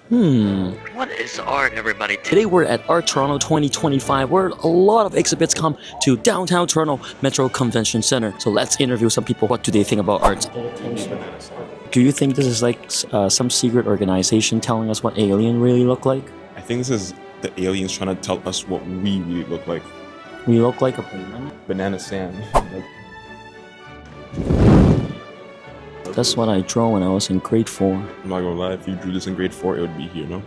What is art, everybody? Today we're at Art Toronto 2025, where a lot of exhibits come to downtown Toronto Metro Convention Center. So let's interview some people. What do they think about art? Do you think this is like some secret organization telling us what alien really look like? I think this is the aliens trying to tell us what we really look like. We look like a banana? Banana sand. That's what I drew when I was in grade 4. I'm not gonna lie, if you drew this in grade 4, it would be here, no?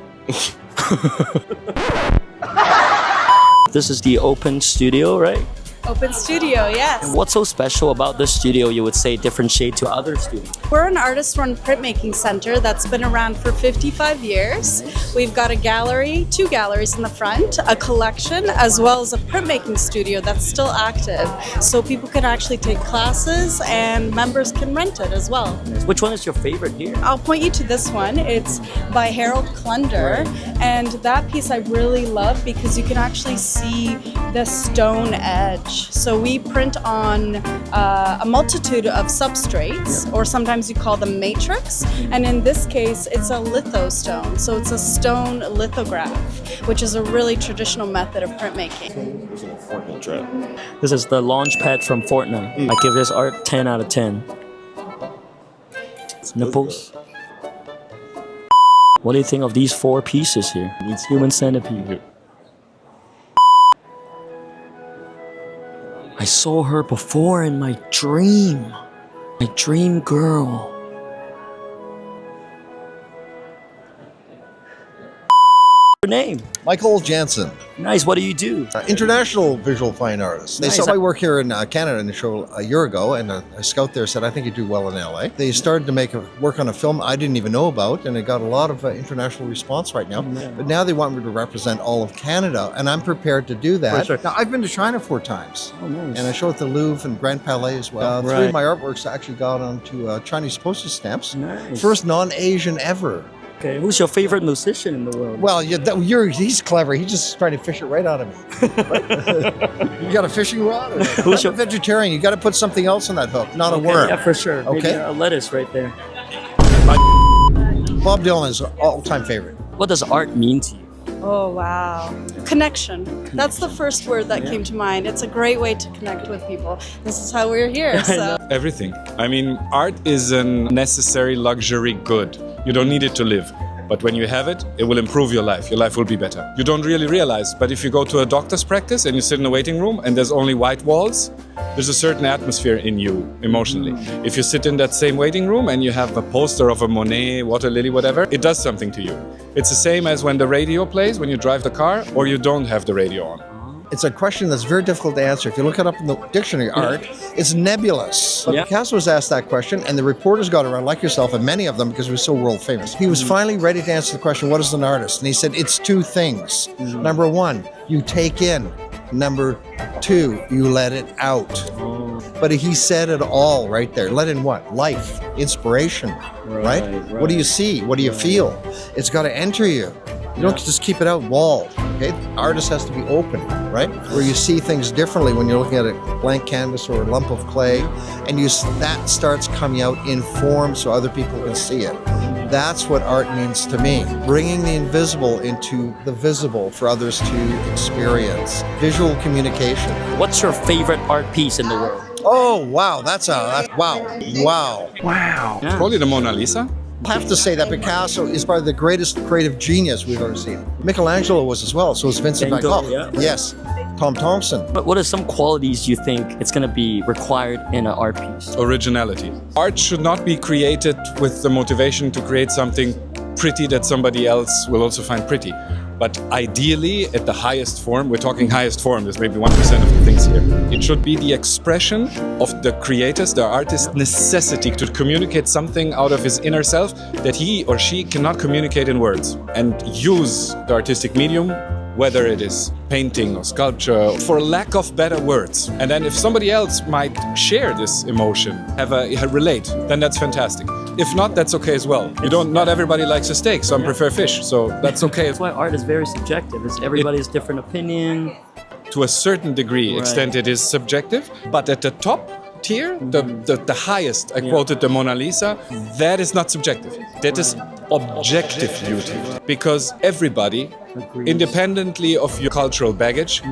This is the open studio, right? Open studio, yes. And what's so special about this studio, you would say, differentiate to other studios? We're an artist-run printmaking center that's been around for 55 years. Nice. We've got a gallery, 2 galleries in the front, a collection, as well as a printmaking studio that's still active. So people can actually take classes and members can rent it as well. Which one is your favorite here? I'll point you to this one. It's by Harold Klunder, and that piece I really love because you can actually see the stone edge. So we print on a multitude of substrates, or sometimes you call them matrix, and in this case it's a lithostone. So it's a stone lithograph, which is a really traditional method of printmaking. This is a Fortnite trap. This is the launch pad from Fortnite. I give this art 10 out of 10. Nipples. What do you think of these 4 pieces here? It's human centipede. I saw her before in my dream. My dream girl. Your name? Michael Jansen, Nice. What do you do? international visual fine artist. They Nice. saw my work here in Canada in a show a year ago, and a scout there said, I think you do well in LA. They started to make work on a film I didn't even know about, and it got a lot of international response right now. Yeah. But now they want me to represent all of Canada, and I'm prepared to do that. For sure. Now, I've been to China 4 times, Oh, nice. and I show at the Louvre and Grand Palais as well. 3 Right. of my artworks actually got onto Chinese postage stamps. Nice. First non-Asian ever. Okay. Who's your favorite musician in the world? Well, he's clever. He's just trying to fish it right out of me. You got a fishing rod? Or Who's I'm your- a vegetarian. You got to put something else on that hook, not a worm. Yeah, for sure. Maybe Okay. a lettuce right there. Bob Dylan is an all-time favorite. What does art mean to you? Oh, wow. Connection. That's the first word that came to mind. It's a great way to connect with people. This is how we're here. So. Everything. I mean, art is a necessary luxury good. You don't need it to live. But when you have it, it will improve your life. Your life will be better. You don't really realize, but if you go to a doctor's practice and you sit in a waiting room and there's only white walls, there's a certain atmosphere in you emotionally. If you sit in that same waiting room and you have a poster of a Monet, water lily, whatever, it does something to you. It's the same as when the radio plays, when you drive the car, or you don't have the radio on. It's a question that's very difficult to answer. If you look it up in the dictionary, art, it's nebulous. But Yeah. Picasso was asked that question, and the reporters got around, like yourself, and many of them, because he was so world famous. He was finally ready to answer the question, what is an artist? And he said, it's 2 things. Number 1, you take in. Number 2, you let it out. But he said it all right there. Let in what? Life, inspiration, right? What do you see? What do you feel? It's got to enter you. You don't just keep it out walled, okay? The artist has to be open, right? Where you see things differently when you're looking at a blank canvas or a lump of clay, and that starts coming out in form so other people can see it. That's what art means to me. Bringing the invisible into the visible for others to experience. Visual communication. What's your favorite art piece in the world? Oh, wow, wow. Yeah. Probably the Mona Lisa. I have to say that Picasso is probably the greatest creative genius we've ever seen. Michelangelo was as well, so is Vincent Van van Gogh, Gogh. yeah. Yes, Tom Thompson. But what are some qualities you think it's going to be required in an art piece? Originality. Art should not be created with the motivation to create something pretty that somebody else will also find pretty. But ideally, at the highest form, we're talking highest form, there's maybe 1% of the things here. It should be the expression of the creator's, the artist's necessity to communicate something out of his inner self that he or she cannot communicate in words, and use the artistic medium, whether it is painting or sculpture, for lack of better words. And then if somebody else might share this emotion, relate, then that's fantastic. If not, that's okay as well. Not everybody likes a steak, some prefer fish, so that's okay. That's why art is very subjective. It's everybody's different opinion. To a certain degree, extent it is subjective, but at the top tier, the highest, I quoted the Mona Lisa, that is not subjective. That is objective beauty, because everybody, independently of your cultural baggage,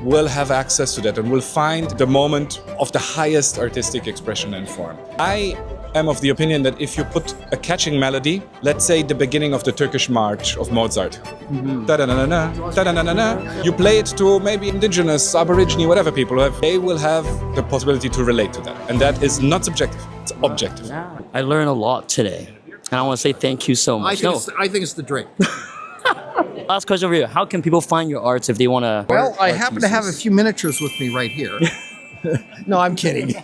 will have access to that and will find the moment of the highest artistic expression and form. I am of the opinion that if you put a catching melody, let's say the beginning of the Turkish March of Mozart, da-da-na-na-na, da-da-na-na-na, you play it to maybe indigenous, aborigine, whatever people have, they will have the possibility to relate to that. And that is not subjective, it's objective. I learned a lot today. And I want to say thank you so much. I think it's the drink. Last question for you. How can people find your arts if they want to? Well, I happen to have a few miniatures with me right here. No, I'm kidding.